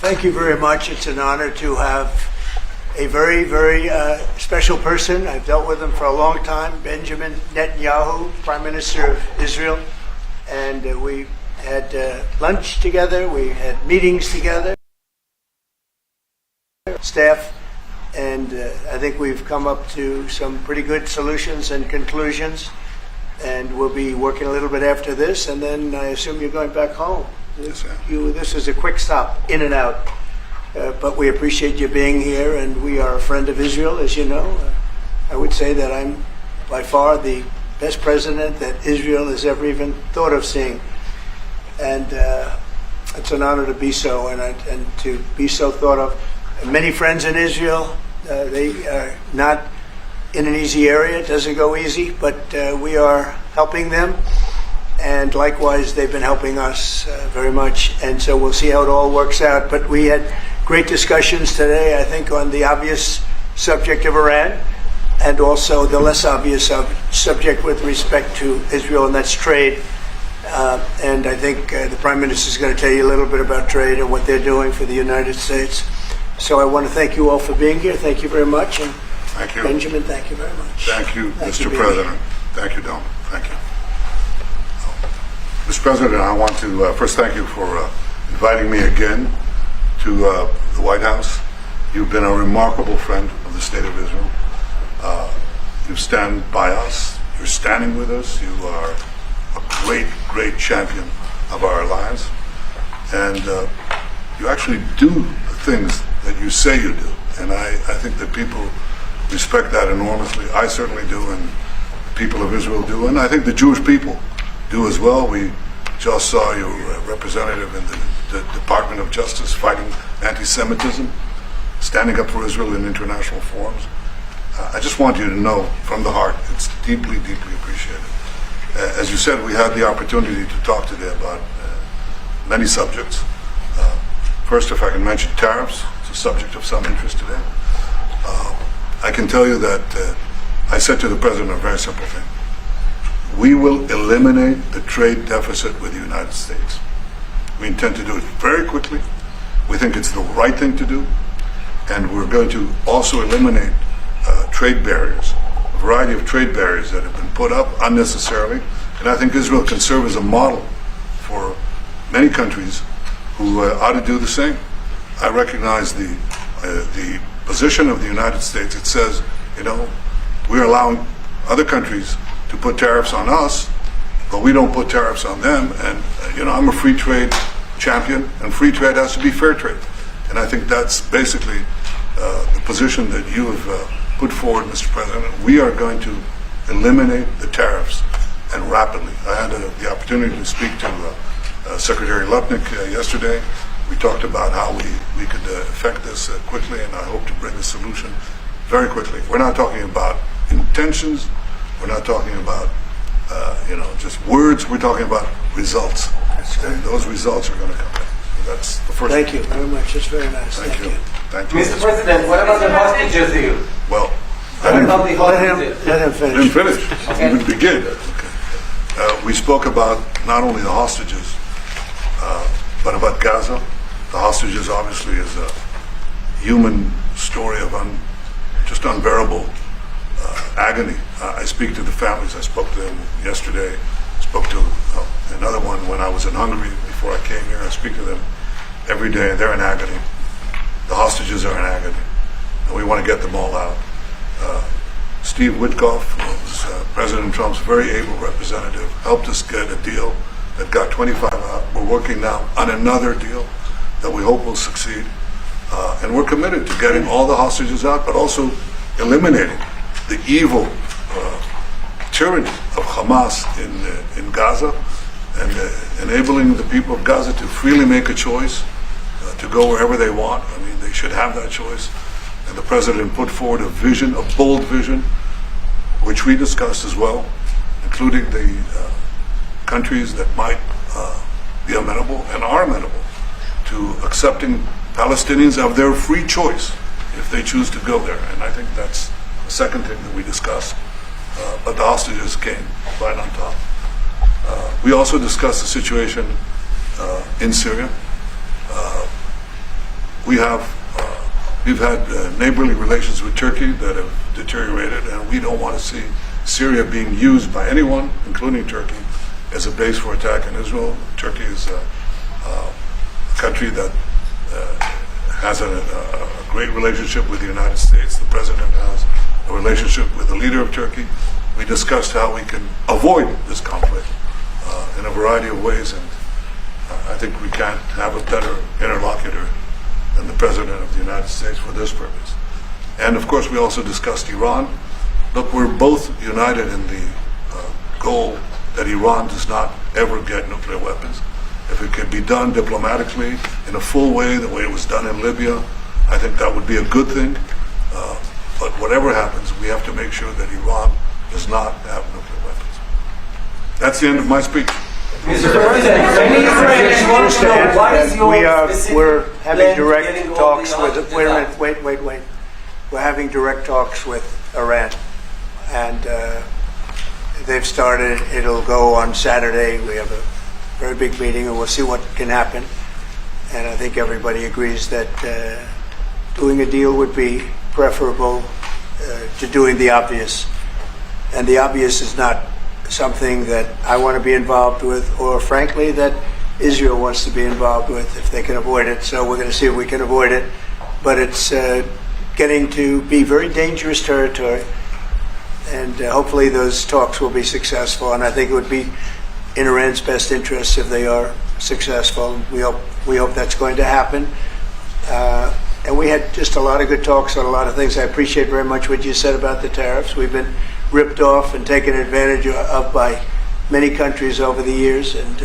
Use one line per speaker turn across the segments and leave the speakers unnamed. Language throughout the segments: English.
Thank you very much. It's an honor to have a very, very special person. I've dealt with him for a long time, Benjamin Netanyahu, Prime Minister of Israel. And we had lunch together, we had meetings together, staff, and I think we've come up to some pretty good solutions and conclusions. And we'll be working a little bit after this, and then I assume you're going back home.
Yes, sir.
This is a quick stop, in and out. But we appreciate you being here, and we are a friend of Israel, as you know. I would say that I'm by far the best president that Israel has ever even thought of seeing. And it's an honor to be so, and to be so thought of. Many friends in Israel, they are not in an easy area. It doesn't go easy, but we are helping them. And likewise, they've been helping us very much. And so we'll see how it all works out. But we had great discussions today, I think, on the obvious subject of Iran, and also the less obvious subject with respect to Israel, and that's trade. And I think the Prime Minister is going to tell you a little bit about trade and what they're doing for the United States. So I want to thank you all for being here. Thank you very much. And
thank you.
Benjamin, thank you very much.
Thank you, Mr. President. Thank you, Don. Thank you. Mr. President, I want to first thank you for inviting me again to the White House. You've been a remarkable friend of the State of Israel. You stand by us. You're standing with us. You are a great, great champion of our alliance. And you actually do the things that you say you do. And I think that people respect that enormously. I certainly do, and the people of Israel do. And I think the Jewish people do as well. We just saw your representative in the Department of Justice fighting anti-Semitism, standing up for Israel in international forums. I just want you to know from the heart, it's deeply, deeply appreciated. As you said, we had the opportunity to talk today about many subjects. First, if I can mention tariffs, it's a subject of some interest today. I can tell you that I said to the President a very simple thing. We will eliminate the trade deficit with the United States. We intend to do it very quickly. We think it's the right thing to do. And we're going to also eliminate trade barriers, a variety of trade barriers that have been put up unnecessarily. And I think Israel can serve as a model for many countries who ought to do the same. I recognize the position of the United States. It says, we're allowing other countries to put tariffs on us, but we don't put tariffs on them. And, I'm a free trade champion, and free trade has to be fair trade. And I think that's basically the position that you have put forward, Mr. President. We are going to eliminate the tariffs, and rapidly. I had the opportunity to speak to Secretary Lupnick yesterday. We talked about how we could effect this quickly, and I hope to bring a solution very quickly. We're not talking about intentions. We're not talking about, just words. We're talking about results. And those results are going to come in. So that's the first.
Thank you very much. It's very nice.
Thank you. Thank you.
Mr. President, what about the hostages here?
Well,
What about the
Let
hostages?
him
I
finish.
didn't finish.
Okay.
Even begin. We spoke about not only the hostages, but about Gaza. The hostages obviously is a human story of just unbearable agony. I speak to the families. I spoke to them yesterday. Spoke to another one when I was in Hungary before I came here. I speak to them every day. They're in agony. The hostages are in agony, and we want to get them all out. Steve Witkoff, was President Trump's very able representative, helped us get a deal that got 25 out. We're working now on another deal that we hope will succeed. And we're committed to getting all the hostages out, but also eliminating the evil tyranny of Hamas in Gaza, and enabling the people of Gaza to freely make a choice to go wherever they want. I mean, they should have that choice. And the President put forward a vision, a bold vision, which we discussed as well, including the countries that might be amenable and are amenable to accepting Palestinians of their free choice if they choose to go there. And I think that's the second thing that we discussed. But the hostages came right on top. We also discussed the situation in Syria. we've had neighborly relations with Turkey that have deteriorated, and we don't want to see Syria being used by anyone, including Turkey, as a base for attack in Israel. Turkey is a country that has a great relationship with the United States. The president has a relationship with the leader of Turkey. We discussed how we can avoid this conflict in a variety of ways, and I think we can't have a better interlocutor than the President of the United States for this purpose. And of course, we also discussed Iran. Look, we're both united in the goal that Iran does not ever get nuclear weapons. If it can be done diplomatically in a full way, the way it was done in Libya, I think that would be a good thing. But whatever happens, we have to make sure that Iran does not have nuclear weapons. That's the end of my speech.
Mr. President, many Israelis want to know what is your specific
we're having
plan to
direct
getting all
talks
the
with.
arms
Wait a
out?
minute. Wait. We're having direct talks with Iran, and they've started. It'll go on Saturday. We have a very big meeting, and we'll see what can happen. And I think everybody agrees that doing a deal would be preferable to doing the obvious, and the obvious is not something that I want to be involved with, or frankly that Israel wants to be involved with if they can avoid it. So we're going to see if we can avoid it, but it's getting to be very dangerous territory, and hopefully those talks will be successful, and I think it would be in Iran's best interest if they are successful. We hope that's going to happen. And we had just a lot of good talks on a lot of things. I appreciate very much what you said about the tariffs. We've been ripped off and taken advantage of by many countries over the years, and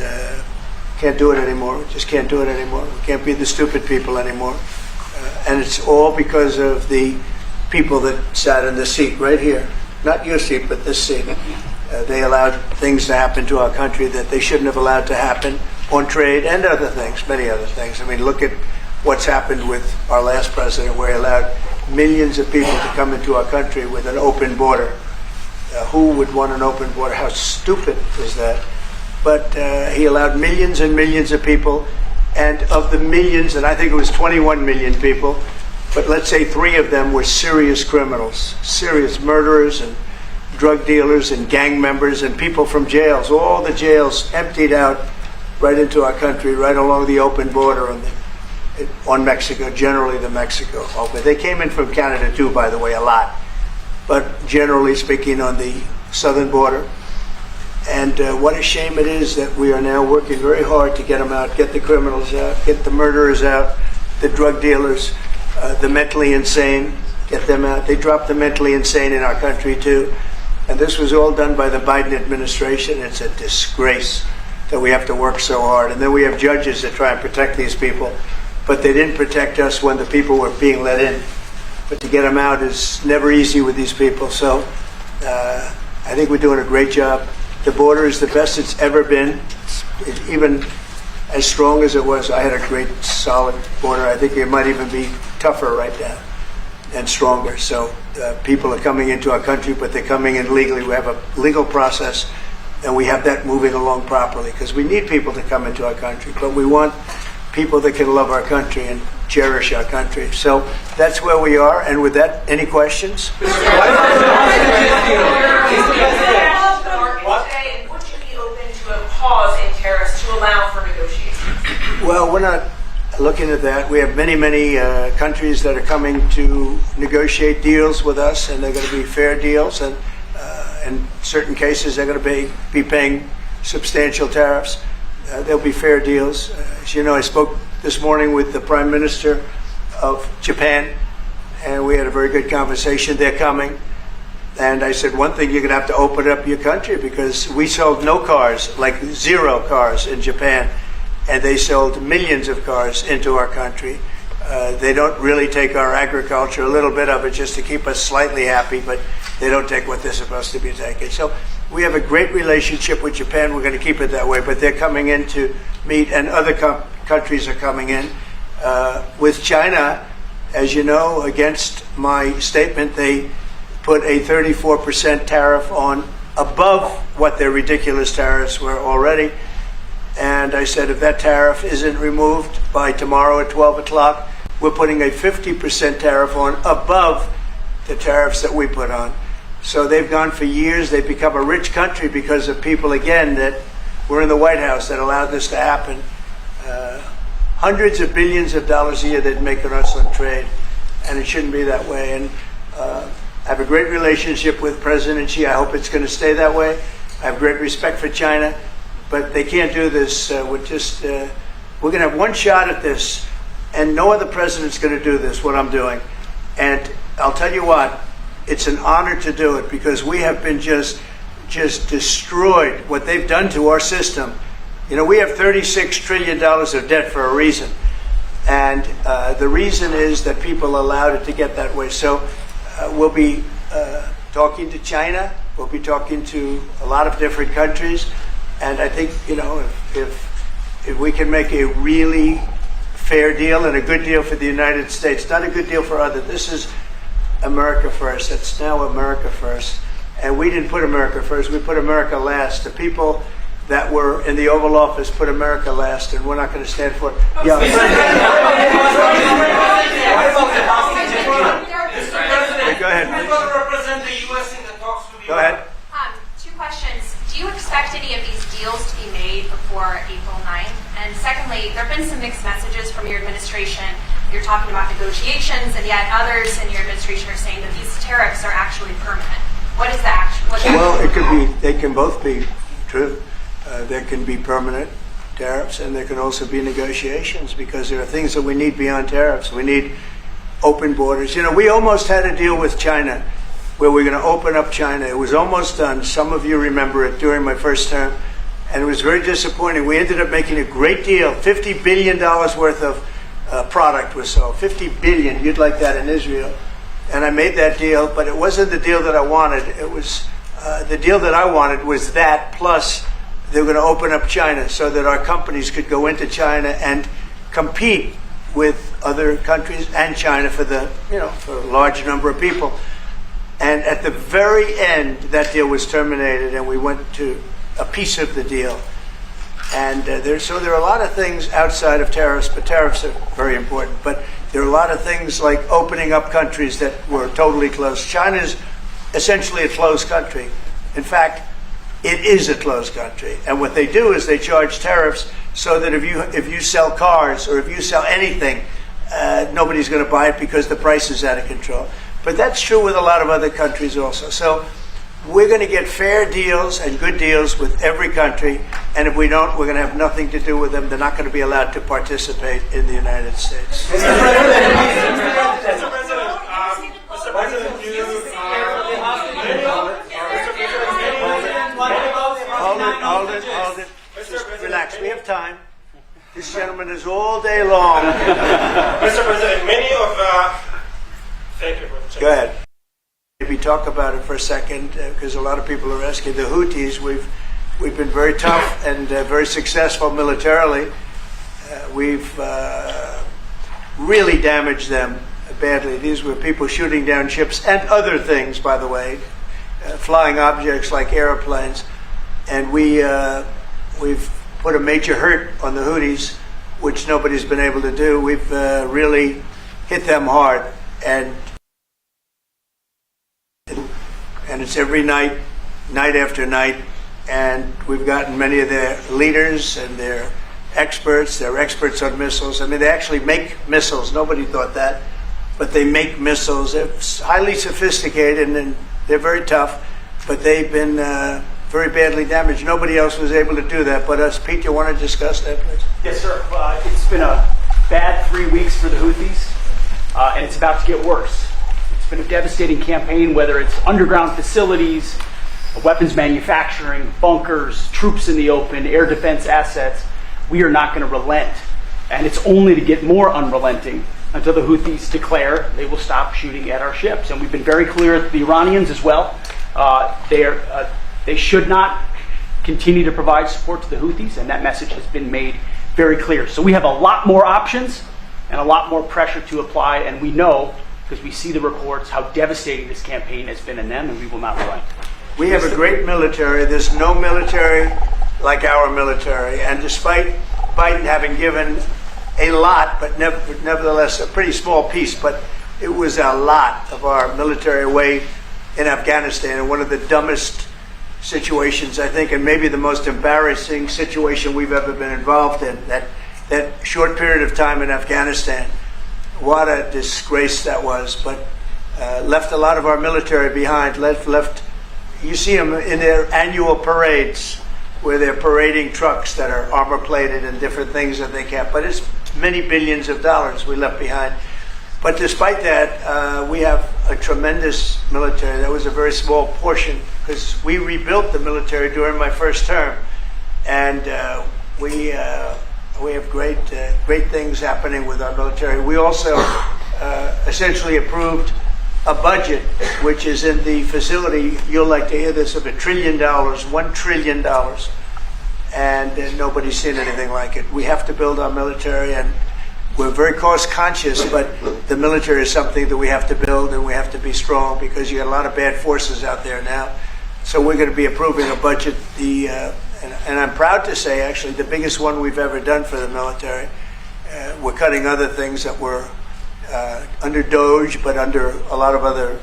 can't do it anymore. We just can't do it anymore. We can't be the stupid people anymore. And it's all because of the people that sat in the seat right here. Not your seat, but this seat. They allowed things to happen to our country that they shouldn't have allowed to happen on trade and other things, many other things. I mean, look at what's happened with our last president, where he allowed millions of people to come into our country with an open border. Who would want an open border? How stupid is that? But he allowed millions and millions of people, and of the millions, and I think it was 21 million people, but let's say 3 of them were serious criminals, serious murderers and drug dealers and gang members and people from jails. All the jails emptied out right into our country, right along the open border on Mexico, generally the Mexico. But they came in from Canada too, by the way, a lot. But generally speaking, on the southern border. And what a shame it is that we are now working very hard to get them out, get the criminals out, get the murderers out, the drug dealers, the mentally insane, get them out. They dropped the mentally insane in our country too. And this was all done by the Biden administration. It's a disgrace that we have to work so hard. And then we have judges that try and protect these people, but they didn't protect us when the people were being let in. But to get them out is never easy with these people. So I think we're doing a great job. The border is the best it's ever been. It's even as strong as it was. I had a great, solid border. I think it might even be tougher right now and stronger. So people are coming into our country, but they're coming in legally. We have a legal process, and we have that moving along properly, because we need people to come into our country. But we want people that can love our country and cherish our country. So that's where we are. And with that, any questions?
And would you be open to a pause in tariffs to allow for negotiations?
Well, we're not looking at that. We have many, many countries that are coming to negotiate deals with us, and they're going to be fair deals. And in certain cases, they're going to be paying substantial tariffs. There'll be fair deals. As you know, I spoke this morning with the Prime Minister of Japan, and we had a very good conversation. They're coming. And I said, one thing, you're going to have to open up your country, because we sold no cars, like 0 cars in Japan, and they sold millions of cars into our country. They don't really take our agriculture, a little bit of it just to keep us slightly happy, but they don't take what they're supposed to be taking. So we have a great relationship with Japan. We're going to keep it that way, but they're coming in to meet, and other countries are coming in. With China, as you know, against my statement, they put a 34% tariff on above what their ridiculous tariffs were already. And I said, if that tariff isn't removed by tomorrow at 12 o'clock, we're putting a 50% tariff on above the tariffs that we put on. So they've gone for years. They've become a rich country because of people, again, that were in the White House that allowed this to happen. Hundreds of billions of dollars a year they'd make on us on trade, and it shouldn't be that way. And I have a great relationship with President Xi. I hope it's going to stay that way. I have great respect for China, but they can't do this. We're going to have one shot at this, and no other president's going to do this, what I'm doing. And I'll tell you what, it's an honor to do it because we have been just destroyed what they've done to our system. You know, we have $36 trillion of debt for a reason. And the reason is that people allowed it to get that way. So we'll be talking to China. We'll be talking to a lot of different countries. And I think, you know, if we can make a really fair deal and a good deal for the United States, not a good deal for others. This is America first. It's now America first. And we didn't put America first. We put America last. The people that were in the Oval Office put America last, and we're not going to stand for it. Yeah. Go ahead. Go ahead.
Two questions. Do you expect any of these deals to be made before April 9th? And secondly, there have been some mixed messages from your administration. You're talking about negotiations, and yet others in your administration are saying that these tariffs are actually permanent. What is that?
Well, it could be. They can both be true. There can be permanent tariffs, and there can also be negotiations because there are things that we need beyond tariffs. We need open borders. You know, we almost had a deal with China where we're going to open up China. It was almost done. Some of you remember it during my first term, and it was very disappointing. We ended up making a great deal. $50 billion worth of product was sold. $50 billion. You'd like that in Israel. And I made that deal, but it wasn't the deal that I wanted. It was the deal that I wanted was that plus they were going to open up China so that our companies could go into China and compete with other countries and China for for a large number of people. And at the very end, that deal was terminated, and we went to a piece of the deal. And there are a lot of things outside of tariffs, but tariffs are very important. But there are a lot of things like opening up countries that were totally closed. China is essentially a closed country. In fact, it is a closed country. And what they do is they charge tariffs so that if you sell cars or if you sell anything, nobody's going to buy it because the price is out of control. But that's true with a lot of other countries also. So we're going to get fair deals and good deals with every country. And if we don't, we're going to have nothing to do with them. They're not going to be allowed to participate in the United States. Hold it. Just relax. We have time. This gentleman is all day long.
Mr. President, many of thank you.
Go ahead. Maybe talk about it for a second, because a lot of people are asking. The Houthis, we've been very tough and very successful militarily. We've really damaged them badly. These were people shooting down ships and other things, by the way, flying objects like airplanes. And we've put a major hurt on the Houthis, which nobody's been able to do. We've really hit them hard, and it's every night after night. And we've gotten many of their leaders and their experts. They're experts on missiles. I mean, they actually make missiles. Nobody thought that, but they make missiles. They're highly sophisticated and they're very tough, but they've been very badly damaged. Nobody else was able to do that but us. Pete, you want to discuss that, please?
Yes, sir. It's been a bad 3 weeks for the Houthis, and it's about to get worse. It's been a devastating campaign, whether it's underground facilities, weapons manufacturing, bunkers, troops in the open, air defense assets. We are not going to relent, and it's only to get more unrelenting until the Houthis declare they will stop shooting at our ships. And we've been very clear with the Iranians as well. They should not continue to provide support to the Houthis, and that message has been made very clear. So we have a lot more options and a lot more pressure to apply, and we know, because we see the reports, how devastating this campaign has been in them, and we will not relent.
We have a great military. There's no military like our military. And despite Biden having given a lot, but nevertheless a pretty small piece, but it was a lot of our military away in Afghanistan, and one of the dumbest situations, I think, and maybe the most embarrassing situation we've ever been involved in, that short period of time in Afghanistan. What a disgrace that was, but left a lot of our military behind, left you see them in their annual parades where they're parading trucks that are armor plated and different things that they can't, but it's many billions of dollars we left behind. But despite that, we have a tremendous military. That was a very small portion because we rebuilt the military during my first term, and we have great things happening with our military. We also essentially approved a budget which is in the facility. You'll like to hear this, of $1 trillion, $1 trillion, and nobody's seen anything like it. We have to build our military, and we're very cost conscious, but the military is something that we have to build, and we have to be strong because you got a lot of bad forces out there now. So we're going to be approving a budget, and I'm proud to say, actually, the biggest one we've ever done for the military. We're cutting other things that were under DOGE, but under a lot of other.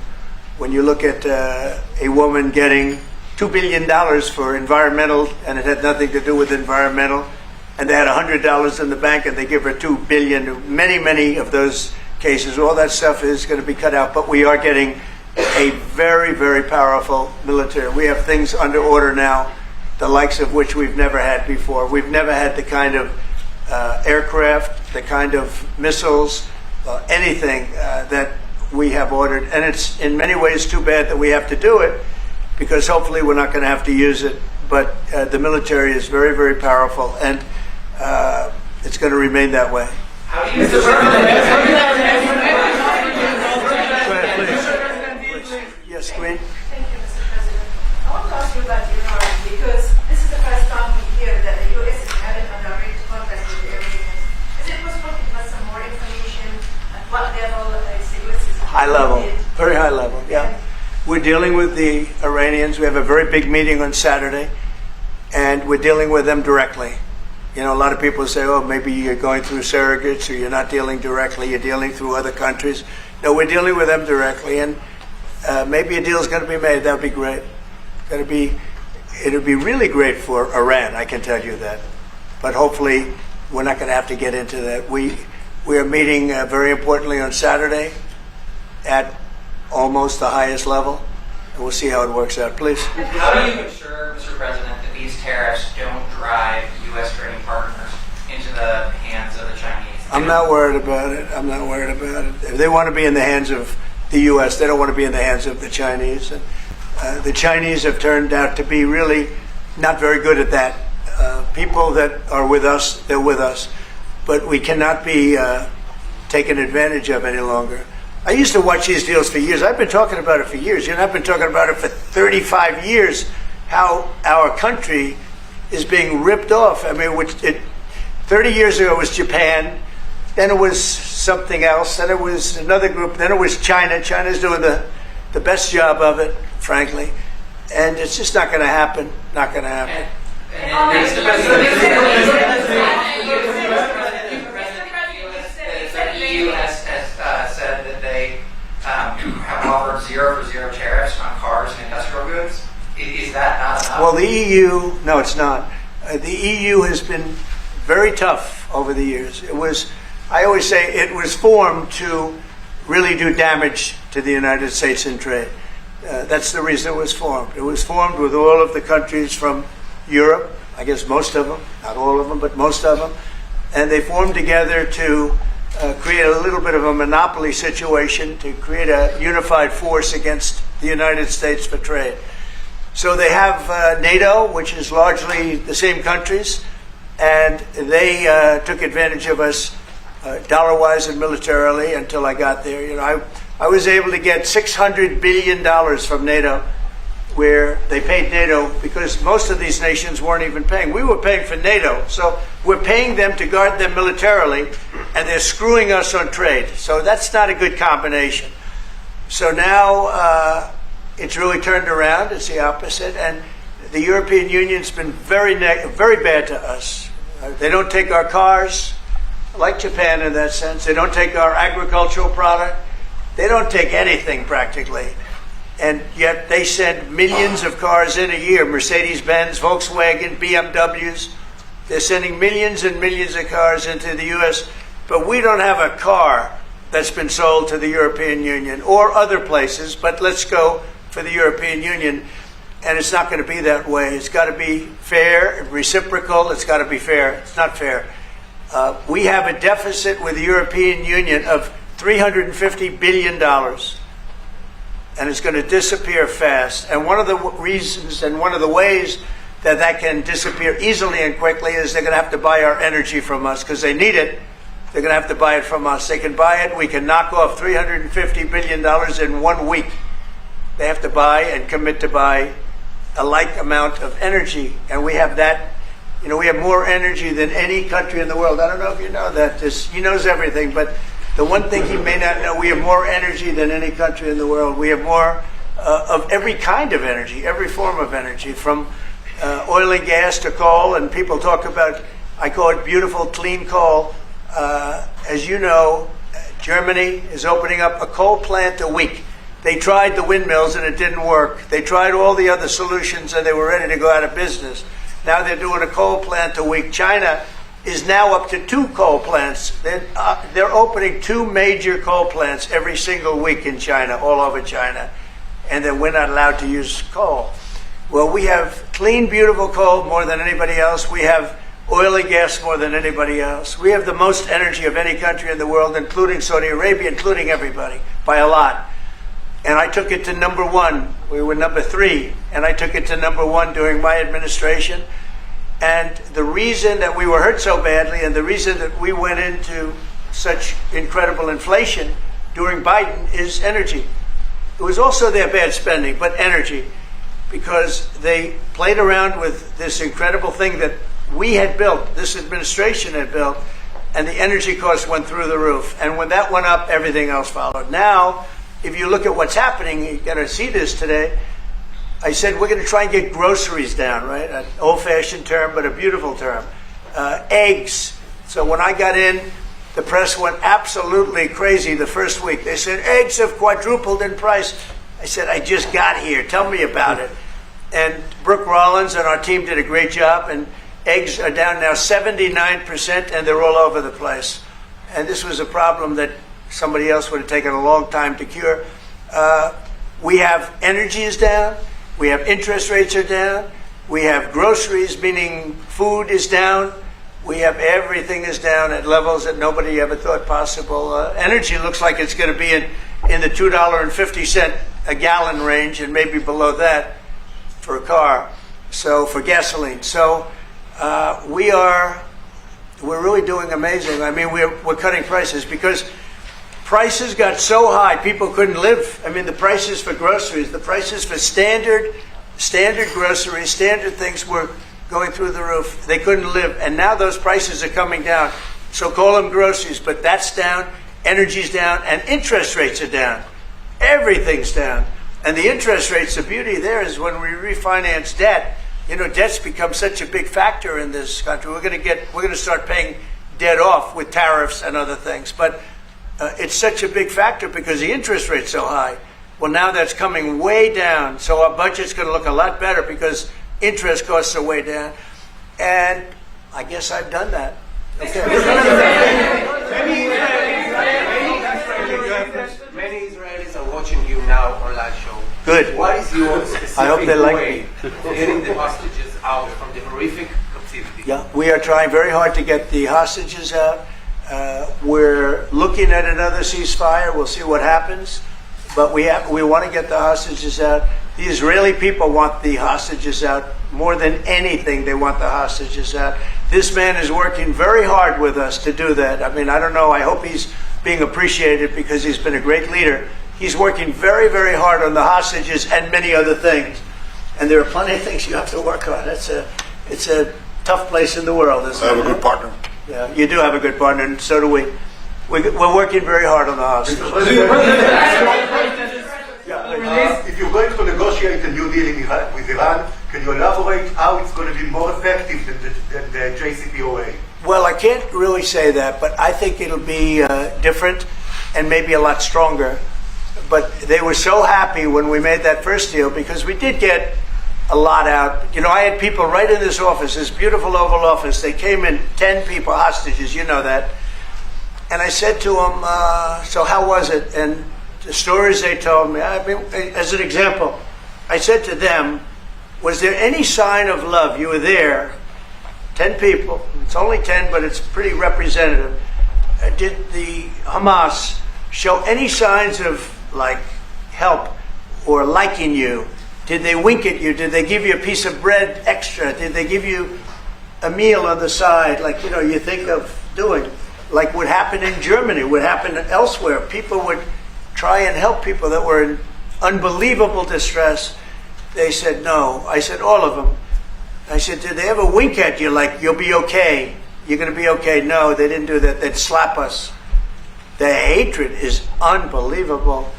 When you look at a woman getting $2 billion for environmental, and it had nothing to do with environmental, and they had $100 in the bank, and they give her $2 billion. Many of those cases, all that stuff is going to be cut out. But we are getting a very, very powerful military. We have things under order now, the likes of which we've never had before. We've never had the kind of aircraft, the kind of missiles, anything that we have ordered. And it's in many ways too bad that we have to do it, because hopefully we're not going to have to use it. But the military is very, very powerful, and it's going to remain that way.
How do you,
Yes, Queen.
Thank you, Mr. President. I want to ask you about Iran, because this is the first time we hear that the U.S. is having a direct contact with the Iranians. Is it possible to give us some more information at what level is the U.S. is
High level,
involved?
very high level, yeah. We're dealing with the Iranians. We have a very big meeting on Saturday, and we're dealing with them directly. You know, a lot of people say, oh, maybe you're going through surrogates, or you're not dealing directly, you're dealing through other countries. No, we're dealing with them directly, and maybe a deal is going to be made. That would be great. It would be really great for Iran, I can tell you that. But hopefully, we're not going to have to get into that. We are meeting very importantly on Saturday at almost the highest level, and we'll see how it works out. Please.
how do you ensure, Mr. President, that these tariffs don't drive U.S. trading partners into the hands of the Chinese?
I'm not worried about it. I'm not worried about it. If they want to be in the hands of the U.S., they don't want to be in the hands of the Chinese. And the Chinese have turned out to be really not very good at that. People that are with us, they're with us. But we cannot be taken advantage of any longer. I used to watch these deals for years. I've been talking about it for years. You know, I've been talking about it for 35 years, how our country is being ripped off. I mean, 30 years ago it was Japan, then it was something else, then it was another group, then it was China. China's doing the best job of it, frankly. And it's just not going to happen. Not going to happen.
And there's the EU has said that they have offered 0 for 0 tariffs on cars and industrial goods. Is that not enough?
Well, the EU, no, it's not. The EU has been very tough over the years. I always say it was formed to really do damage to the United States in trade. That's the reason it was formed. It was formed with all of the countries from Europe, I guess most of them, not all of them, but most of them. And they formed together to create a little bit of a monopoly situation, to create a unified force against the United States for trade. So they have NATO, which is largely the same countries, and they took advantage of us dollar-wise and militarily until I got there. You know, I was able to get $600 billion from NATO, where they paid NATO because most of these nations weren't even paying. We were paying for NATO, so we're paying them to guard them militarily, and they're screwing us on trade. So that's not a good combination. So now it's really turned around. It's the opposite, and the European Union's been very bad to us. They don't take our cars. like Japan in that sense. They don't take our agricultural product. They don't take anything practically. And yet they send millions of cars in a year, Mercedes-Benz, Volkswagen, BMWs. They're sending millions and millions of cars into the U.S., but we don't have a car that's been sold to the European Union or other places, but let's go for the European Union. And it's not going to be that way. It's got to be fair, reciprocal. It's got to be fair. It's not fair. We have a deficit with the European Union of $350 billion. And it's going to disappear fast. And one of the reasons and one of the ways that that can disappear easily and quickly is they're going to have to buy our energy from us because they need it. They're going to have to buy it from us. They can buy it. We can knock off $350 billion in 1 week. They have to buy and commit to buy a like amount of energy. And we have that. You know, we have more energy than any country in the world. I don't know if you know that. He knows everything, but the one thing he may not know, we have more energy than any country in the world. We have more of every kind of energy, every form of energy, from oil and gas to coal. And people talk about, I call it beautiful, clean coal. As you know, Germany is opening up a coal plant a week. They tried the windmills and it didn't work. They tried all the other solutions and they were ready to go out of business. Now they're doing a coal plant a week. China is now up to 2 coal plants. They're opening 2 major coal plants every single week in China, all over China. And then we're not allowed to use coal. Well, we have clean, beautiful coal more than anybody else. We have oil and gas more than anybody else. We have the most energy of any country in the world, including Saudi Arabia, including everybody, by a lot. And I took it to number 1. We were number 3. And I took it to number 1 during my administration. And the reason that we were hurt so badly and the reason that we went into such incredible inflation during Biden is energy. It was also their bad spending, but energy, because they played around with this incredible thing that we had built, this administration had built, and the energy costs went through the roof. And when that went up, everything else followed. Now, if you look at what's happening, you're going to see this today. I said we're going to try and get groceries down, right? An old-fashioned term, but a beautiful term. Eggs. So when I got in, the press went absolutely crazy the first week. They said, eggs have quadrupled in price. I said, I just got here. Tell me about it. And Brooke Rollins and our team did a great job, and eggs are down now 79%, and they're all over the place. And this was a problem that somebody else would have taken a long time to cure. We have energy is down. We have interest rates are down. We have groceries, meaning food is down. We have everything is down at levels that nobody ever thought possible. Energy looks like it's going to be in the $2.50 a gallon range and maybe below that for a car. So for gasoline. So we're really doing amazing. I mean, we're cutting prices because prices got so high, people couldn't live. I mean, the prices for groceries, the prices for standard groceries, standard things were going through the roof. They couldn't live. And now those prices are coming down. So call them groceries, but that's down, energy's down, and interest rates are down. Everything's down. And the interest rates, the beauty there is when we refinance debt, you know, debt's become such a big factor in this country. We're going to start paying debt off with tariffs and other things. But it's such a big factor because the interest rate's so high. Well, now that's coming way down. So our budget's going to look a lot better because interest costs are way down. And I guess I've done that. Okay.
Many Israelis are watching you now on live show.
Good.
What is your specific
I hope they like
way
me.
of getting the hostages out from the horrific captivity?
Yeah, we are trying very hard to get the hostages out. We're looking at another ceasefire. We'll see what happens. But we want to get the hostages out. The Israeli people want the hostages out more than anything. They want the hostages out. This man is working very hard with us to do that. I mean, I don't know. I hope he's being appreciated because he's been a great leader. He's working very, very hard on the hostages and many other things. And there are plenty of things you have to work on. It's a tough place in the world.
I have a good partner.
Yeah, you do have a good partner, and so do we. We're working very hard on the hostages.
If you're going to negotiate a new deal with Iran, Can you elaborate how it's going to be more effective than the JCPOA?
Well, I can't really say that, but I think it'll be different and maybe a lot stronger. But they were so happy when we made that first deal because we did get a lot out. You know, I had people right in this office, this beautiful Oval Office. They came in, 10 people, hostages, you know that. And I said to them, so how was it? And the stories they told me, I mean, as an example, I said to them, was there any sign of love? You were there, 10 people. It's only 10, but it's pretty representative. Did the Hamas show any signs of, like, help or liking you? Did they wink at you? Did they give you a piece of bread extra? Did they give you a meal on the side, like, you know, you think of doing? Like what happened in Germany, what happened elsewhere. People would try and help people that were in unbelievable distress. They said no. I said, all of them. I said, did they ever wink at you like, you'll be okay? You're going to be okay? No, they didn't do that. They'd slap us. The hatred is unbelievable.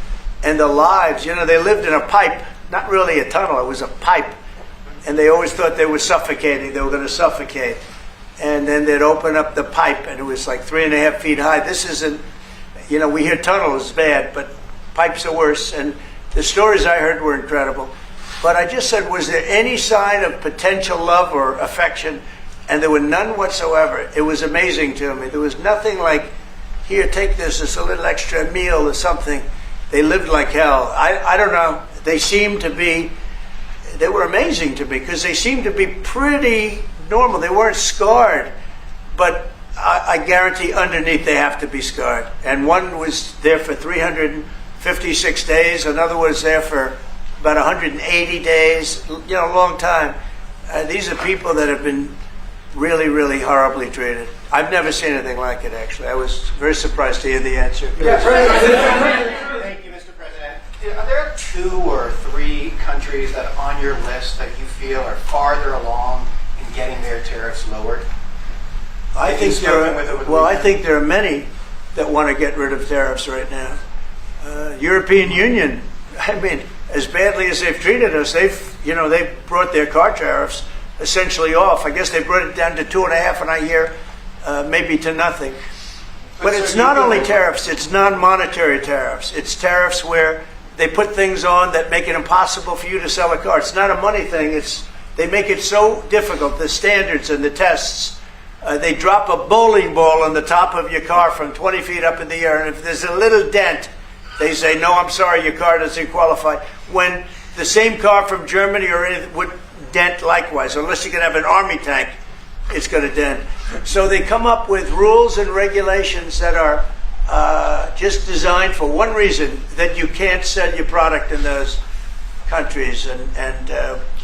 And the lives, you know, they lived in a pipe, not really a tunnel, it was a pipe. And they always thought they were suffocating. They were going to suffocate. And then they'd open up the pipe, and it was like 3.5 feet high. This isn't, you know, we hear tunnels bad, but pipes are worse. And the stories I heard were incredible. But I just said, was there any sign of potential love or affection? And there were none whatsoever. It was amazing to me. There was nothing like, here, take this, it's a little extra meal or something. They lived like hell. I don't know. They seemed to be, they were amazing to me because they seemed to be pretty normal. They weren't scarred. But I guarantee underneath they have to be scarred. And one was there for 356 days. Another was there for about 180 days, you know, a long time. These are people that have been really, really horribly treated. I've never seen anything like it, actually. I was very surprised to hear the answer.
Thank you, Mr. President. Are there 2 or 3 countries that are on your list that you feel are farther along in getting their tariffs lowered?
I think there are many that want to get rid of tariffs right now. European Union, I mean, as badly as they've treated us, they've brought their car tariffs essentially off. I guess they brought it down to 2.5, and I hear maybe to nothing. But it's not only tariffs, it's non-monetary tariffs. It's tariffs where they put things on that make it impossible for you to sell a car. It's not a money thing. They make it so difficult, the standards and the tests. They drop a bowling ball on the top of your car from 20 feet up in the air, and if there's a little dent, they say, no, I'm sorry, your car doesn't qualify. When the same car from Germany or anything would dent likewise, unless you can have an army tank, it's going to dent. So they come up with rules and regulations that are just designed for one reason, that you can't sell your product in those countries, and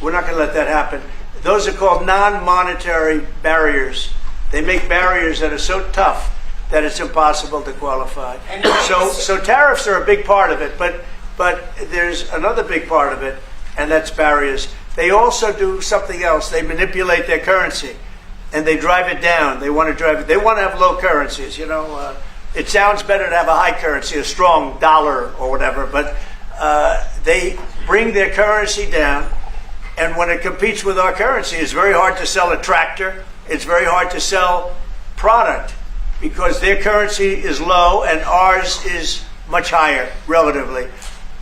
we're not going to let that happen. Those are called non-monetary barriers. They make barriers that are so tough that it's impossible to qualify. So tariffs are a big part of it, but there's another big part of it, and that's barriers. They also do something else. They manipulate their currency, and they drive it down. They want to have low currencies. You know, it sounds better to have a high currency, a strong dollar or whatever, but they bring their currency down, and when it competes with our currency, it's very hard to sell a tractor. It's very hard to sell product, because their currency is low and ours is much higher relatively.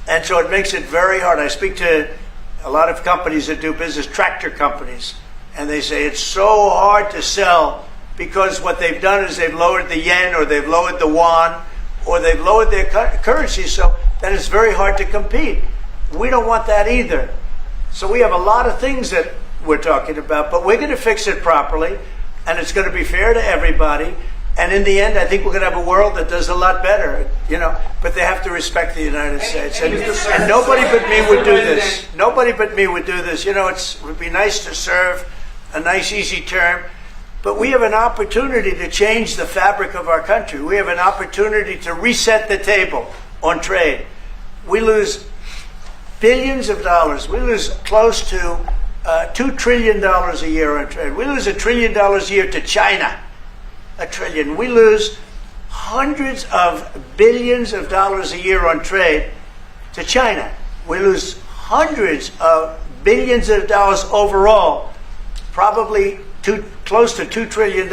And so it makes it very hard. I speak to a lot of companies that do business, tractor companies, and they say it's so hard to sell because what they've done is they've lowered the yen, or they've lowered the yuan, or they've lowered their currency, so that it's very hard to compete. We don't want that either. So we have a lot of things that we're talking about, but we're going to fix it properly, and it's going to be fair to everybody. And in the end, I think we're going to have a world that does a lot better, you know. But they have to respect the United States. And nobody but me would do this. Nobody but me would do this. You know, it would be nice to serve, a nice, easy term. But we have an opportunity to change the fabric of our country. We have an opportunity to reset the table on trade. We lose billions of dollars. We lose close to $2 trillion a year on trade. We lose $1 trillion a year to China. $1 trillion. We lose hundreds of billions of dollars a year on trade to China. We lose hundreds of billions of dollars overall, probably close to $2 trillion.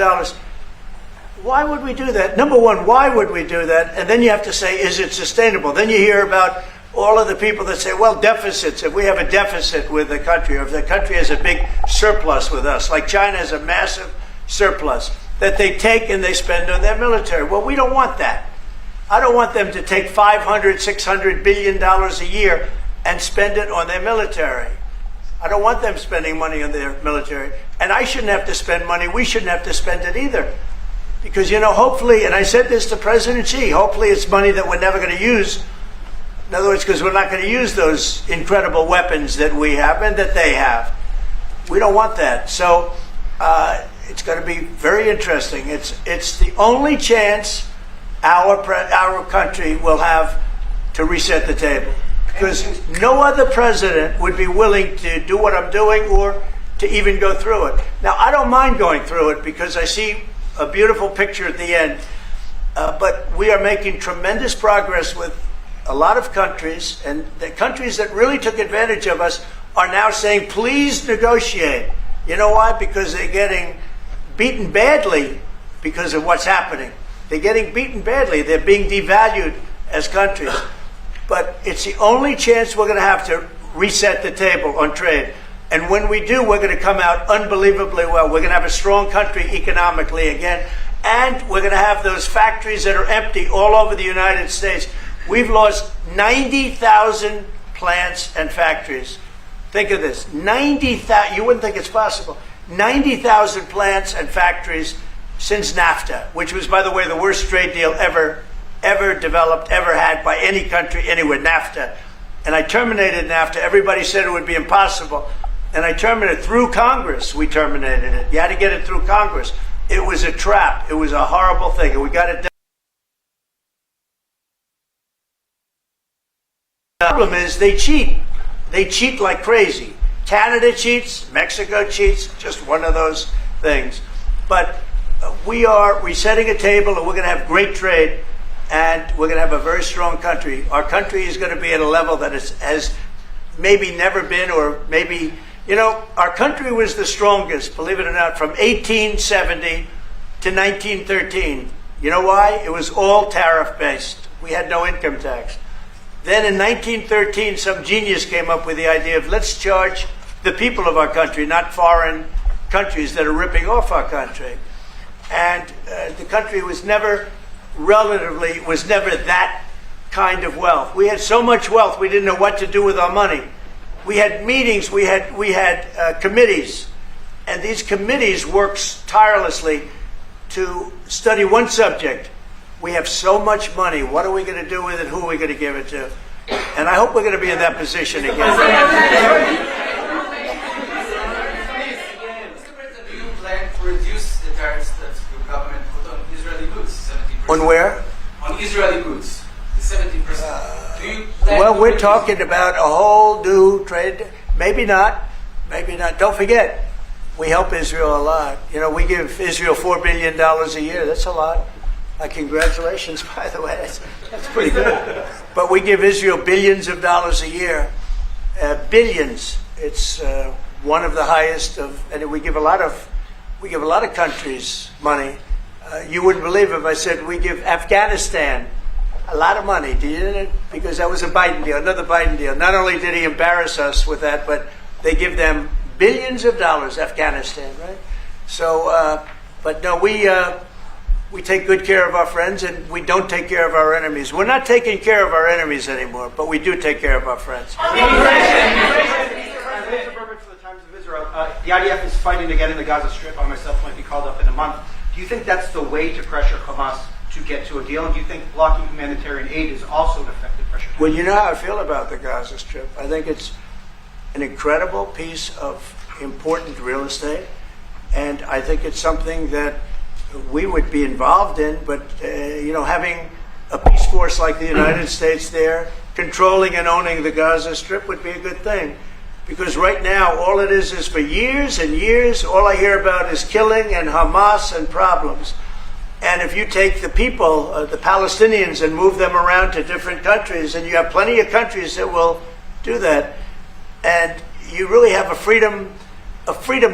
Why would we do that? Number one, why would we do that? And then you have to say, is it sustainable? Then you hear about all of the people that say, well, deficits. If we have a deficit with the country, or if the country has a big surplus with us, like China has a massive surplus, that they take and they spend on their military. Well, we don't want that. I don't want them to take $500, $600 billion a year and spend it on their military. I don't want them spending money on their military. And I shouldn't have to spend money. We shouldn't have to spend it either. Because, hopefully, and I said this to President Xi, hopefully it's money that we're never going to use. In other words, because we're not going to use those incredible weapons that we have and that they have. We don't want that. So it's going to be very interesting. It's the only chance our country will have to reset the table. Because no other president would be willing to do what I'm doing or to even go through it. Now, I don't mind going through it because I see a beautiful picture at the end. But we are making tremendous progress with a lot of countries, and the countries that really took advantage of us are now saying, please negotiate. You know why? Because they're getting beaten badly because of what's happening. They're getting beaten badly. They're being devalued as countries. But it's the only chance we're going to have to reset the table on trade. And when we do, we're going to come out unbelievably well. We're going to have a strong country economically again. And we're going to have those factories that are empty all over the United States. We've lost 90,000 plants and factories. Think of this. 90,000, you wouldn't think it's possible. 90,000 plants and factories since NAFTA, which was, by the way, the worst trade deal ever developed, ever had by any country anywhere, NAFTA. And I terminated NAFTA. Everybody said it would be impossible. And I terminated it through Congress. We terminated it. You had to get it through Congress. It was a trap. It was a horrible thing. And we got it done. The problem is they cheat. They cheat like crazy. Canada cheats. Mexico cheats. Just one of those things. But we are resetting a table, and we're going to have great trade, and we're going to have a very strong country. Our country is going to be at a level that has maybe never been, or maybe, our country was the strongest, believe it or not, from 1870 to 1913. You know why? It was all tariff-based. We had no income tax. Then in 1913, some genius came up with the idea of let's charge the people of our country, not foreign countries that are ripping off our country. And the country was never that kind of wealth. We had so much wealth, we didn't know what to do with our money. We had meetings, we had committees, and these committees worked tirelessly to study one subject. We have so much money. What are we going to do with it? Who are we going to give it to? And I hope we're going to be in that position again.
Mr. President, do you plan to reduce the tariffs that your government put on Israeli goods, 70%?
On where?
On Israeli goods, the 70%. Do you plan
Well,
to
we're
reduce
talking about a whole new trade. Maybe not. Maybe not. Don't forget, we help Israel a lot. We give Israel $4 billion a year. That's a lot. Congratulations, by the way. That's pretty good. But we give Israel billions of dollars a year. Billions. It's one of the highest of, and we give a lot of countries money. You wouldn't believe if I said we give Afghanistan a lot of money. Do you? Because that was a Biden deal, another Biden deal. Not only did he embarrass us with that, but they give them billions of dollars, Afghanistan, right? So, but no, we take good care of our friends, and we don't take care of our enemies. We're not taking care of our enemies anymore, but we do take care of our friends.
For the Times of Israel, the IDF is fighting again in the Gaza Strip. I myself might be called up in a month. Do you think that's the way to pressure Hamas to get to a deal? And do you think blocking humanitarian aid is also an effective pressure?
Well, you know how I feel about the Gaza Strip. I think it's an incredible piece of important real estate, and I think it's something that we would be involved in, but having a peace force like the United States there, controlling and owning the Gaza Strip would be a good thing. Because right now, all it is for years and years, all I hear about is killing and Hamas and problems. And if you take the people, the Palestinians, and move them around to different countries, and you have plenty of countries that will do that, and you really have a freedom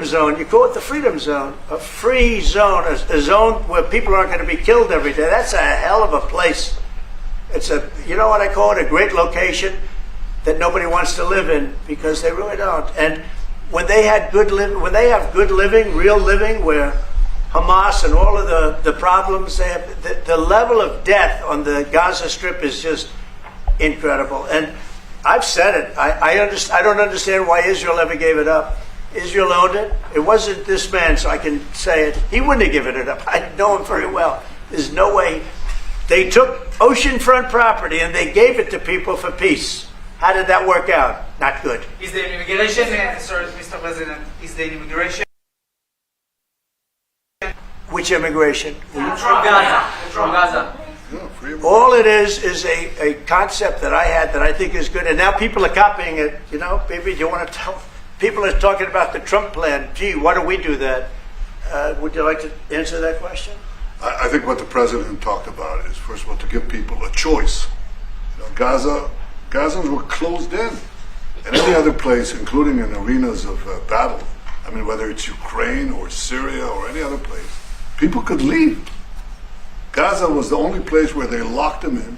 zone. You call it the freedom zone, a free zone, a zone where people aren't going to be killed every day. That's a hell of a place. It's you know what I call it, a great location that nobody wants to live in, because they really don't. And when they have good living, real living, where Hamas and all of the problems they have, the level of death on the Gaza Strip is just incredible. And I've said it. I don't understand why Israel ever gave it up. Israel owned it. It wasn't this man, so I can say it. He wouldn't have given it up. I know him very well. There's no way. They took oceanfront property and they gave it to people for peace. How did that work out? Not good.
Is the immigration, sorry, Mr. President, is the immigration
Which immigration?
from Gaza? From Gaza.
Yeah, free of-
All it is a concept that I had that I think is good, and now people are copying it. You know, maybe you want to tell. People are talking about the Trump plan. Gee, why don't we do that? Would you like to answer that question?
I think what the president talked about is, first of all, to give people a choice. You know, Gazans were closed in, and any other place, including in arenas of battle. I mean, whether it's Ukraine or Syria or any other place, people could leave. Gaza was the only place where they locked them in.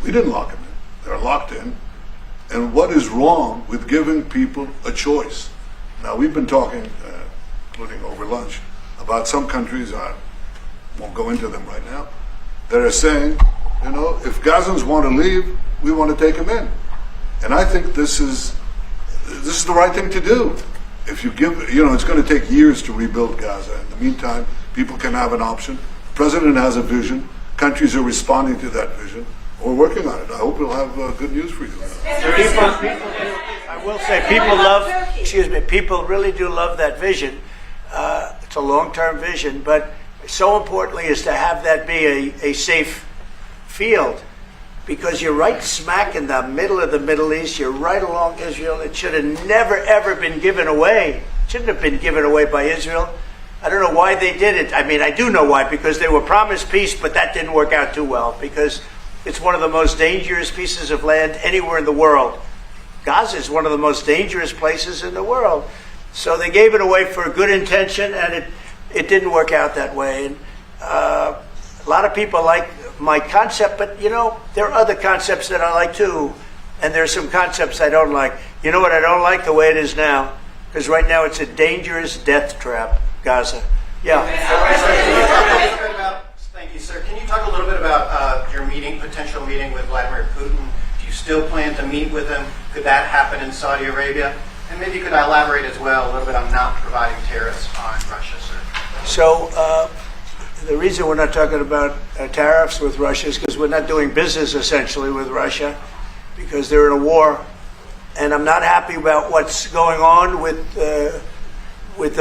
We didn't lock them in. They're locked in. And what is wrong with giving people a choice? Now, we've been talking, including over lunch, about some countries, I won't go into them right now, that are saying, you know, if Gazans want to leave, we want to take them in. And I think this is the right thing to do. If you give, you know, it's going to take years to rebuild Gaza. In the meantime, people can have an option. The president has a vision. Countries are responding to that vision. We're working on it. I hope we'll have good news for you.
I will say, people really do love that vision. It's a long-term vision, but so importantly is to have that be a safe field, because you're right smack in the middle of the Middle East. You're right along Israel. It should have never, ever been given away. It shouldn't have been given away by Israel. I don't know why they did it. I mean, I do know why, because they were promised peace, but that didn't work out too well, because it's one of the most dangerous pieces of land anywhere in the world. Gaza is one of the most dangerous places in the world. So they gave it away for a good intention, and it didn't work out that way. And a lot of people like my concept, but, you know, there are other concepts that I like too, and there are some concepts I don't like. You know what I don't like? The way it is now, because right now it's a dangerous death trap, Gaza. Yeah.
Thank you, sir. Can you talk a little bit about your potential meeting with Vladimir Putin? Do you still plan to meet with him? Could that happen in Saudi Arabia? And maybe you could elaborate as well a little bit on not providing tariffs on Russia, sir.
So the reason we're not talking about tariffs with Russia is because we're not doing business essentially with Russia, because they're in a war, and I'm not happy about what's going on with the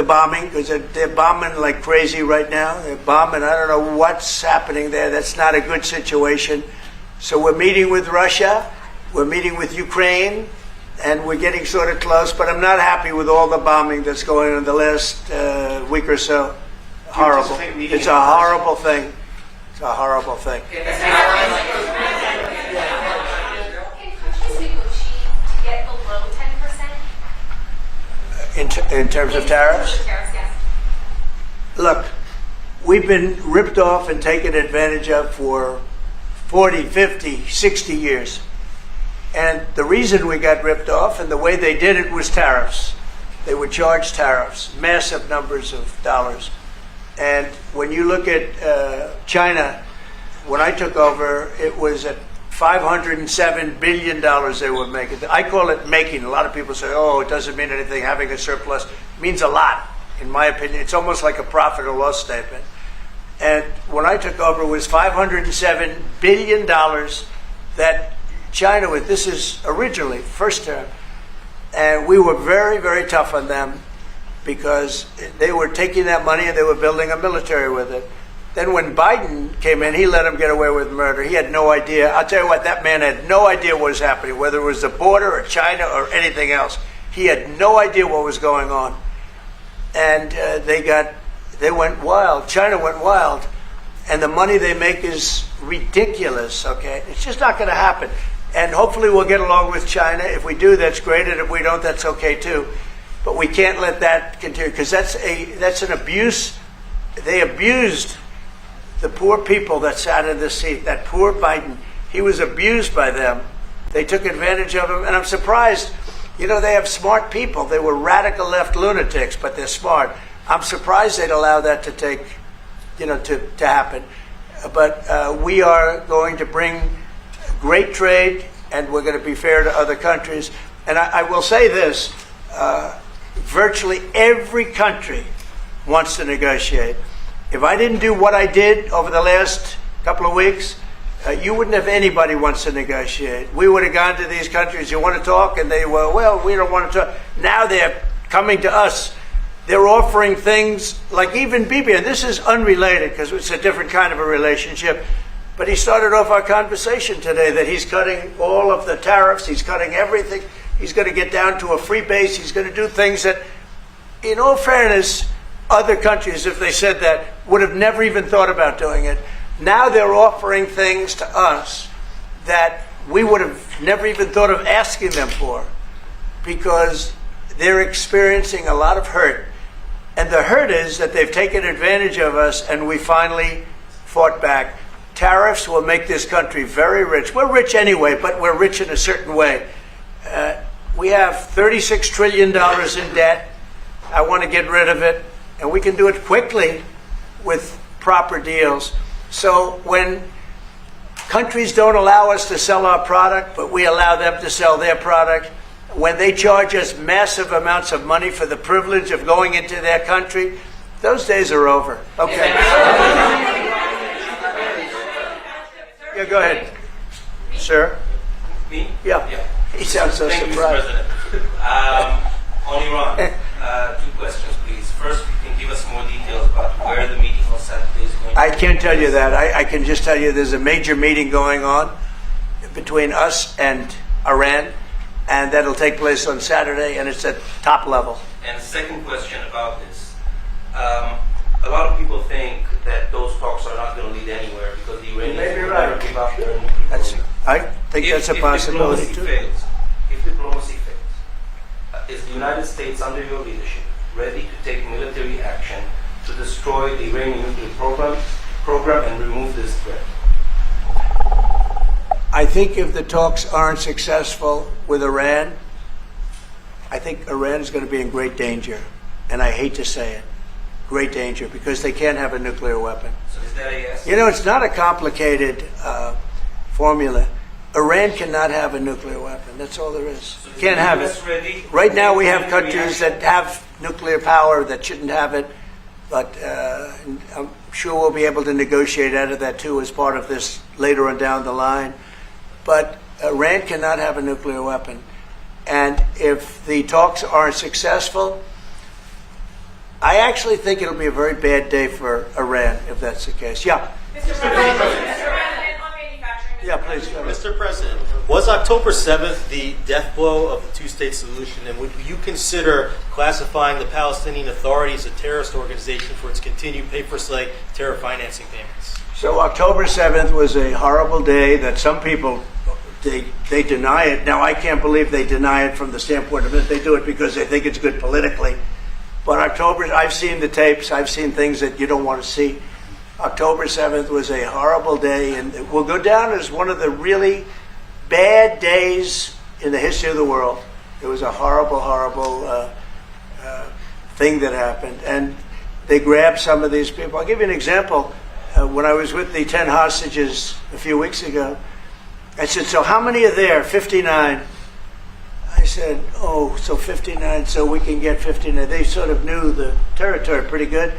bombing, because they're bombing like crazy right now. They're bombing. I don't know what's happening there. That's not a good situation. So we're meeting with Russia. We're meeting with Ukraine, and we're getting sort of close, but I'm not happy with all the bombing that's going on in the last week or so. Horrible. It's a horrible thing. It's a horrible thing.
Can countries negotiate to get below 10%?
In terms of tariffs?
Yes.
Look, we've been ripped off and taken advantage of for 40, 50, 60 years. And the reason we got ripped off and the way they did it was tariffs. They would charge tariffs, massive numbers of dollars. And when you look at China, when I took over, it was at $507 billion they were making. I call it making. A lot of people say, oh, it doesn't mean anything, having a surplus. It means a lot, in my opinion. It's almost like a profit or loss statement. And when I took over, it was $507 billion that China, this is originally, first term, and we were very, very tough on them, because they were taking that money and they were building a military with it. Then when Biden came in, he let them get away with murder. He had no idea. I'll tell you what, that man had no idea what was happening, whether it was the border or China or anything else. He had no idea what was going on. And they went wild. China went wild. And the money they make is ridiculous, okay? It's just not going to happen. And hopefully we'll get along with China. If we do, that's great, and if we don't, that's okay too. But we can't let that continue, because that's an abuse. They abused the poor people that sat in the seat. That poor Biden, he was abused by them. They took advantage of him, and I'm surprised. You know, they have smart people. They were radical left lunatics, but they're smart. I'm surprised they'd allow that to take, to happen. But we are going to bring great trade, and we're going to be fair to other countries. And I will say this, virtually every country wants to negotiate. If I didn't do what I did over the last couple of weeks, you wouldn't have anybody wants to negotiate. We would have gone to these countries, you want to talk? And they were, well, we don't want to talk. Now they're coming to us. They're offering things like even Bibi, and this is unrelated because it's a different kind of a relationship, but he started off our conversation today that he's cutting all of the tariffs, he's cutting everything, he's going to get down to a free base, he's going to do things that, in all fairness, other countries, if they said that, would have never even thought about doing it. Now they're offering things to us that we would have never even thought of asking them for, because they're experiencing a lot of hurt. And the hurt is that they've taken advantage of us, and we finally fought back. Tariffs will make this country very rich. We're rich anyway, but we're rich in a certain way. We have $36 trillion in debt. I want to get rid of it, and we can do it quickly with proper deals. So when countries don't allow us to sell our product, but we allow them to sell their product, when they charge us massive amounts of money for the privilege of going into their country, those days are over. Okay. Yeah, go ahead. Sir?
Me?
Yeah. He sounds so
Thank
surprised.
you, Mr. President. On Iran, two questions, please. First, you can give us more details about where the meeting on Saturday is going to
I can't tell you that. I can just tell you there's a major meeting going on between us and Iran, and that'll take place on Saturday, and it's at top level.
And second question about this. A lot of people think that those talks are not going to lead anywhere because the Iranians will never give up their nuclear program.
I think that's a possibility, too.
If diplomacy fails, is the United States, under your leadership, ready to take military action to destroy the Iranian nuclear program and remove this threat?
I think if the talks aren't successful with Iran, I think Iran is going to be in great danger. And I hate to say it, great danger, because they can't have a nuclear weapon.
So is that a yes?
You know, it's not a complicated formula. Iran cannot have a nuclear weapon. That's all there is.
So
Can't have it. Right now we have countries that have nuclear power that shouldn't have it, but I'm sure we'll be able to negotiate out of that too as part of this later on down the line. But Iran cannot have a nuclear weapon. And if the talks aren't successful, I actually think it'll be a very bad day for Iran if that's the case. Yeah.
Mr. President, on manufacturing.
Yeah, please.
Mr. President, was October 7th the death blow of the two-state solution, and would you consider classifying the Palestinian Authority as a terrorist organization for its continued pay-for-slay terror financing payments?
So October 7th was a horrible day that some people, they deny it. Now, I can't believe they deny it from the standpoint of it. They do it because they think it's good politically. But I've seen the tapes. I've seen things that you don't want to see. October 7th was a horrible day, and it will go down as one of the really bad days in the history of the world. It was a horrible, horrible thing that happened. And they grabbed some of these people. I'll give you an example. When I was with the 10 hostages a few weeks ago, I said, so how many are there? 59. I said, oh, so 59, so we can get 59. They sort of knew the territory pretty good.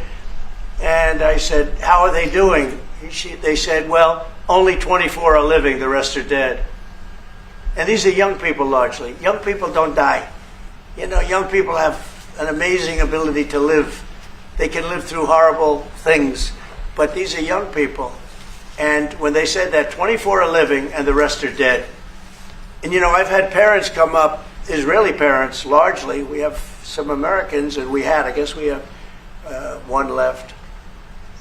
And I said, how are they doing? They said, well, only 24 are living, the rest are dead. And these are young people largely. Young people don't die. You know, young people have an amazing ability to live. They can live through horrible things. But these are young people. And when they said that 24 are living and the rest are dead. And, you know, I've had parents come up, Israeli parents largely. We have some Americans, and I guess we have one left.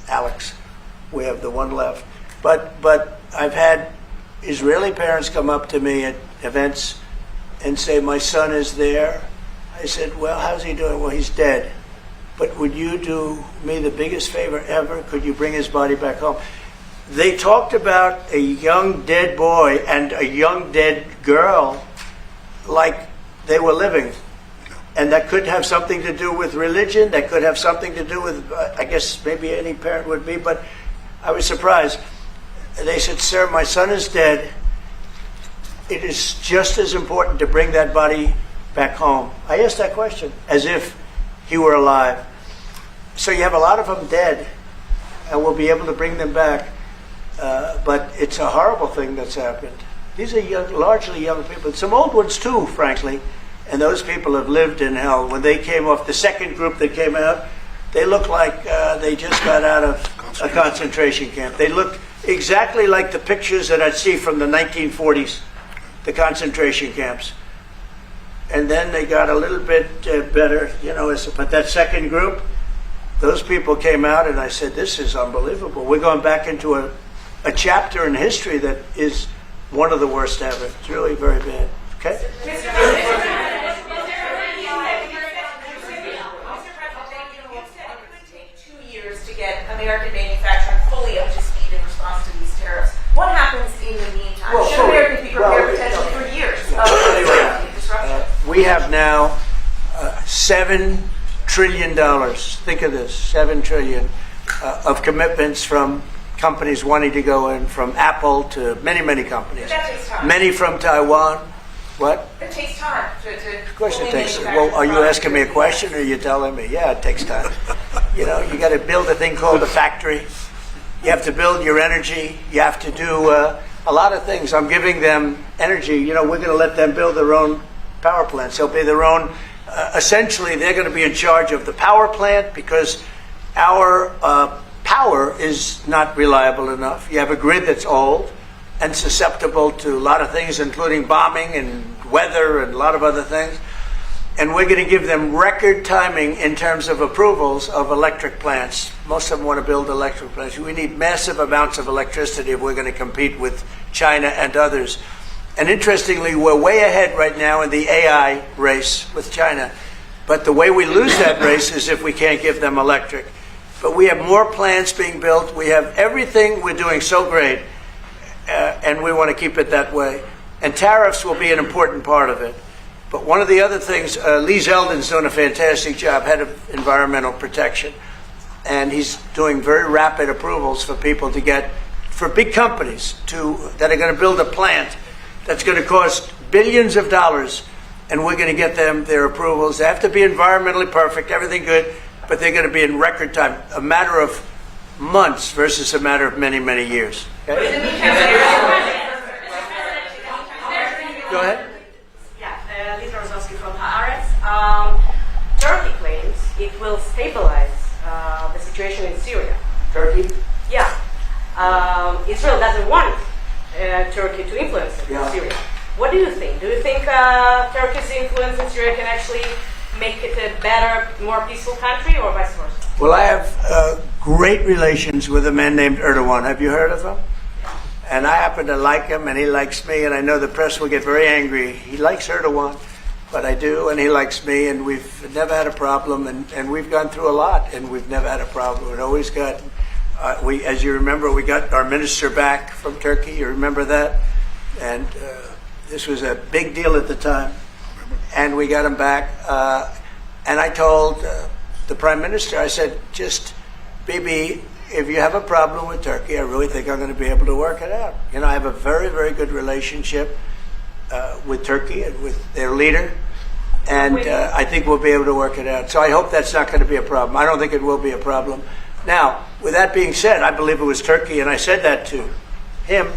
Alex, we have the one left. But I've had Israeli parents come up to me at events and say, my son is there. I said, well, how's he doing? Well, he's dead. But would you do me the biggest favor ever? Could you bring his body back home? They talked about a young dead boy and a young dead girl like they were living. And that could have something to do with religion. That could have something to do with, I guess maybe any parent would be, but I was surprised. They said, sir, my son is dead. It is just as important to bring that body back home. I asked that question as if he were alive. So you have a lot of them dead, and we'll be able to bring them back. But it's a horrible thing that's happened. These are young, largely young people. Some old ones too, frankly. And those people have lived in hell. When they came off, the second group that came out, they looked like they just got out of a concentration camp. They looked exactly like the pictures that I'd see from the 1940s, the concentration camps. And then they got a little bit better, you know. But that second group, those people came out, and I said, this is unbelievable. We're going back into a chapter in history that is one of the worst ever. It's really very bad. Okay?
American manufacturing fully up to speed in response to these tariffs. What happens in the meantime?
Well,
Should Americans be prepared potentially for years of disruption?
We have now $7 trillion. Think of this, $7 trillion of commitments from companies wanting to go in, from Apple to many, many companies.
But that takes time.
Many from Taiwan. What?
It takes time to
Of course it takes. Well, are you asking me a question, or are you telling me? Yeah, it takes time. You know, you got to build a thing called a factory. You have to build your energy. You have to do a lot of things. I'm giving them energy. You know, we're going to let them build their own power plants. They'll be their own. Essentially, they're going to be in charge of the power plant because our power is not reliable enough. You have a grid that's old and susceptible to a lot of things, including bombing and weather and a lot of other things. And we're going to give them record timing in terms of approvals of electric plants. Most of them want to build electric plants. We need massive amounts of electricity if we're going to compete with China and others. And interestingly, we're way ahead right now in the AI race with China. But the way we lose that race is if we can't give them electric. But we have more plants being built. We have everything. We're doing so great. And we want to keep it that way. And tariffs will be an important part of it. But one of the other things, Lee Zeldin's doing a fantastic job, head of environmental protection. And he's doing very rapid approvals for people to get, for big companies that are going to build a plant that's going to cost billions of dollars. And we're going to get them their approvals. They have to be environmentally perfect, everything good, but they're going to be in record time, a matter of months versus a matter of many, many years. Okay? Go ahead.
Yeah, Lisa Rozowski from Haaretz. Turkey claims it will stabilize the situation in Syria.
Turkey?
Yeah. Israel doesn't want Turkey to influence Syria. What do you think? Do you think Turkey's influence in Syria can actually make it a better, more peaceful country, or vice versa?
Well, I have great relations with a man named Erdogan. Have you heard of him? And I happen to like him, and he likes me, and I know the press will get very angry. He likes Erdogan, but I do, and he likes me, and we've never had a problem, and we've gone through a lot, and we've never had a problem. We've always got, as you remember, we got our minister back from Turkey. You remember that? And this was a big deal at the time, and we got him back. And I told the prime minister, I said, just, Bibi, if you have a problem with Turkey, I really think I'm going to be able to work it out. You know, I have a very, very good relationship with Turkey and with their leader, and I think we'll be able to work it out. So I hope that's not going to be a problem. I don't think it will be a problem. Now, with that being said, I believe it was Turkey, and I said that to him.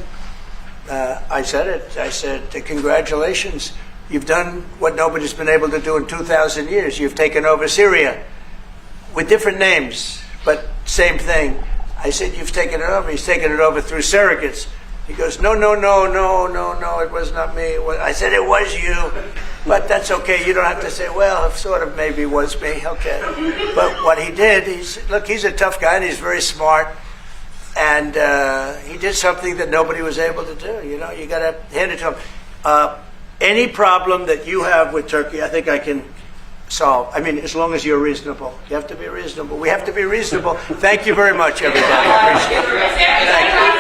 I said it. I said, congratulations. You've done what nobody's been able to do in 2,000 years. You've taken over Syria with different names, but same thing. I said, you've taken it over. He's taken it over through surrogates. He goes, no, it was not me. I said, it was you. But that's okay. You don't have to say, well, sort of maybe was me. Okay. But what he did, look, he's a tough guy, and he's very smart. And he did something that nobody was able to do. You know, you got to hand it to him. Any problem that you have with Turkey, I think I can solve. I mean, as long as you're reasonable. You have to be reasonable. We have to be reasonable. Thank you very much, everybody. I appreciate it.